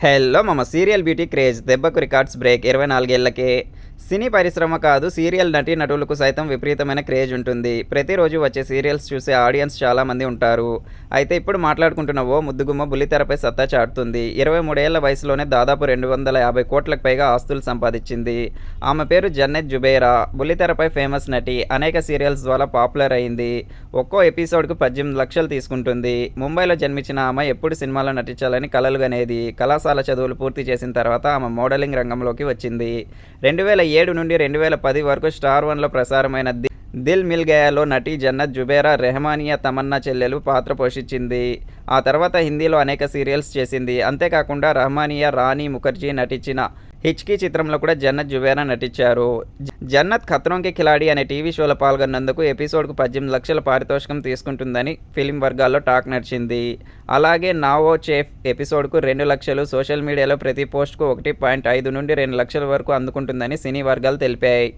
Hello మమ serial beauty craze దెబ్బకు records break 24 ఏళ్లకే. సినీ పరిశ్రమ కాదు సీరియల్ నటీనటులకు సైతం విపరీతమైన క్రేజ్ ఉంటుంది. ప్రతిరోజు వచ్చే సీరియల్స్ చూసే ఆడియన్స్ చాలామంది ఉంటారు. అయితే ఇప్పుడు మాట్లాడుకుంటున్న ఓ ముద్దుగుమ్మ బుల్లితెరపై సత్తా చాటుతుంది. 23 ఏళ్ల వయసులోనే దాదాపు 250 కోట్లకు పైగా ఆస్తులు సంపాదించింది. ఆమె పేరు జన్నత్ జుబైరా. బుల్లితెరపై ఫేమస్ నటి. అనేక సీరియల్స్ ద్వారా పాపులర్ అయింది. ఒక్కో ఎపిసోడ్కు 18 లక్షలు తీసుకుంటుంది. ముంబైలో జన్మించిన ఆమె ఎప్పుడు సినిమాలో నటించాలని కలలుగనేది. కళాశాల చదువులు పూర్తి చేసిన తర్వాత ఆమె మోడలింగ్ రంగంలోకి వచ్చింది. 2007 నుండి 2010 వరకు స్టార్ 1లో ప్రసారమైన దిల్ మిల్ గయాలో నటి జన్నత్ జుబైరా రెహమానియా తమన్నా చెల్లెలు పాత్ర పోషించింది. ఆ తర్వాత హిందీలో అనేక సీరియల్స్ చేసింది. అంతేకాకుండా రహమానియా రాణి ముఖర్జీ నటించిన హిచ్కీ చిత్రంలో కూడా జన్నత్ జుబైరా నటించారు. జన్నత్ ఖత్రోంకే ఖిలాడి అనే టీవీ షోలో పాల్గొన్నందుకు ఎపిసోడ్కు 18 లక్షల పారితోషికం తీసుకుంటుందని ఫిలిం వర్గాల్లో టాక్ నడిచింది. అలాగే నావో చేఫ్ ఎపిసోడ్కు 2 లక్షలు, సోషల్ మీడియాలో ప్రతి పోస్ట్కు 1.5 నుండి 2 లక్షల వరకు అందుకుంటుందని సినీ వర్గాలు తెలిపాయి.